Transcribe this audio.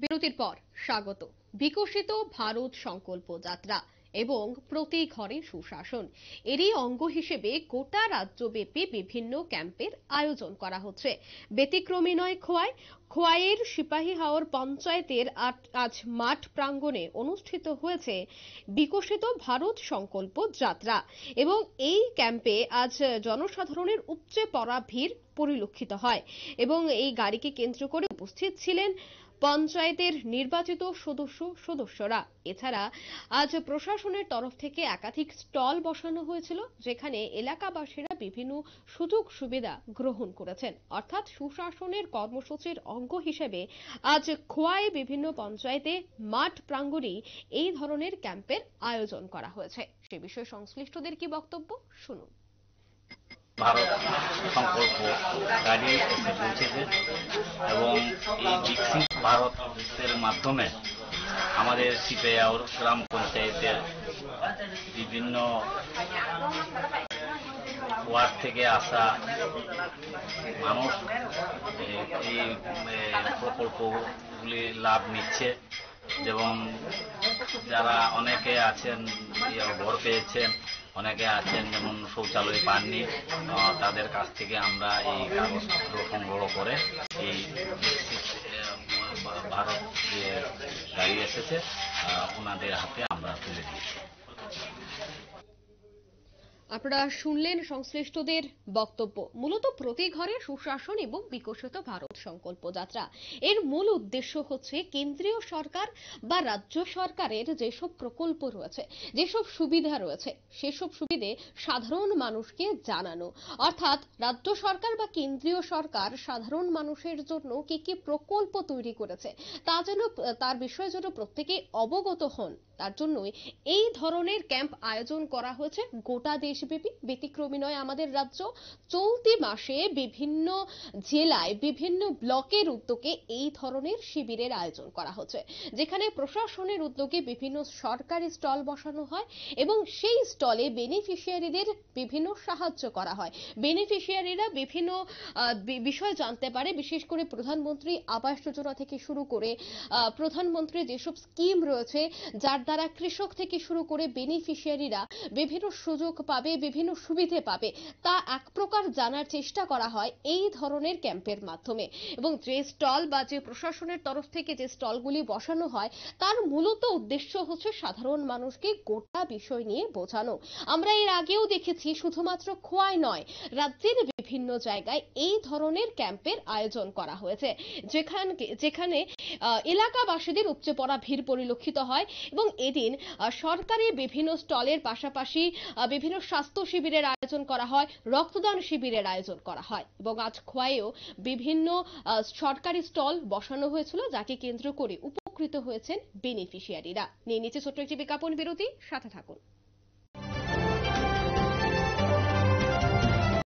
বিরতির পর স্বাগত। বিকশিত ভারত সংকল্প যাত্রা এবং প্রতি ঘরে সুশাসন এরই অঙ্গ হিসেবে গোটা রাজ্যব্যাপী বিভিন্ন ক্যাম্পের আয়োজন করা হচ্ছে। ব্যতিক্রমী নয় খোয়াইয়ের সিপাহী হাওর পঞ্চায়েতের আজ মাঠ প্রাঙ্গণে অনুষ্ঠিত হয়েছে বিকশিত ভারত সংকল্প যাত্রা এবং এই ক্যাম্পে আজ জনসাধারণের উপচে পড়া ভিড় পরিলক্ষিত হয় এবং এই গাড়িকে কেন্দ্র করে উপস্থিত ছিলেন পঞ্চায়েতের নির্বাচিত সদস্যরা। এছাড়া আজ প্রশাসনের তরফ থেকে একাধিক স্টল বসানো হয়েছিল, যেখানে এলাকাবাসীরা বিভিন্ন সুযোগ সুবিধা গ্রহণ করেছেন। অর্থাৎ সুশাসনের কর্মসূচির অঙ্গ হিসেবে আজ খোয়াই বিভিন্ন পঞ্চায়েতে মাঠ প্রাঙ্গণে এই ধরনের ক্যাম্পের আয়োজন করা হয়েছে। সে বিষয়ে সংশ্লিষ্টদের কি বক্তব্য শুনুন। ভারত সংকল্প গাড়ি এসে পৌঁছেছে এবং এই বিকশিত ভারতের মাধ্যমে আমাদের সিপাহীহাওর গ্রাম পঞ্চায়েতের বিভিন্ন ওয়ার্ড থেকে আসা মানুষ এই প্রকল্পগুলি লাভ নিচ্ছে। যেমন যারা অনেকে আছেন ঘর পেয়েছেন, অনেকে আছেন যেমন শৌচালয় পাননি, তাদের কাছ থেকে আমরা এই কাগজপত্র সংগ্রহ করে এই ভারত যে গাড়ি এসেছে ওনাদের হাতে আমরা তুলে দিয়েছি। আপনারা শুনলেন সংশ্লিষ্টদের বক্তব্য। মূলত প্রতি ঘরে সুশাসন এবং বিকশিত ভারত সংকল্প যাত্রা এর মূল উদ্দেশ্য হচ্ছে কেন্দ্রীয় সরকার বা রাজ্য সরকারের যেসব প্রকল্প রয়েছে, যেসব সুবিধা রয়েছে, সেসব সুবিধে সাধারণ মানুষকে জানানো। অর্থাৎ রাজ্য সরকার বা কেন্দ্রীয় সরকার সাধারণ মানুষের জন্য কি কি প্রকল্প তৈরি করেছে তার বিষয়ে যেন প্রত্যেকে অবগত হন, তার জন্যই এই ধরনের ক্যাম্প আয়োজন করা হয়েছে গোটা দেশব্যাপী। ব্যতিক্রমী নয় আমাদের রাজ্য। চলতি মাসে বিভিন্ন জেলায় বিভিন্ন ব্লকের উদ্যোগে এই ধরনের শিবিরের আয়োজন করা হচ্ছে, যেখানে প্রশাসনের উদ্যোগে বিভিন্ন সরকারি স্টল বসানো হয় এবং সেই স্টলে বেনিফিশিয়ারিদের বিভিন্ন সাহায্য করা হয়। বেনিফিশিয়ারিরা বিভিন্ন বিষয় জানতে পারে, বিশেষ করে প্রধানমন্ত্রী আবাস যোজনা থেকে শুরু করে প্রধানমন্ত্রী যেসব স্কিম রয়েছে, যার দ্বারা কৃষক থেকে শুরু করে বেনিফিশিয়ারিরা বিভিন্ন সুযোগ পাবে, বিভিন্ন সুবিধে পাবে, তা এক প্রকার জানার চেষ্টা করা হয় এই ধরনের ক্যাম্পের মাধ্যমে। এবং যে স্টল বা যে প্রশাসনের তরফ থেকে যে স্টলগুলি বসানো হয়, তার মূলত উদ্দেশ্য হচ্ছে সাধারণ মানুষকে গোটা বিষয় নিয়ে বোঝানো। আমরা এর আগেও দেখেছি, শুধুমাত্র খোয়াই নয়, রাজ্যের বিভিন্ন জায়গায় এই ধরনের ক্যাম্পের আয়োজন করা হয়েছে, যেখানে এলাকাবাসীদের উপচে পড়া ভিড় পরিলক্ষিত হয় এবং এদিন সরকারি বিভিন্ন স্টলের পাশাপাশি বিভিন্ন স্বাস্থ্য শিবিরের আয়োজন করা হয়, রক্তদান শিবিরের আয়োজন করা হয় এবং আজ খোয়াইয়েও বিভিন্ন সরকারি স্টল বসানো হয়েছিল, যাকে কেন্দ্র করে উপকৃত হয়েছেন বেনিফিশিয়ারিরা। নিয়ে নিচে ছোট্ট একটি বিজ্ঞাপন বিরতি, সাথে থাকুন।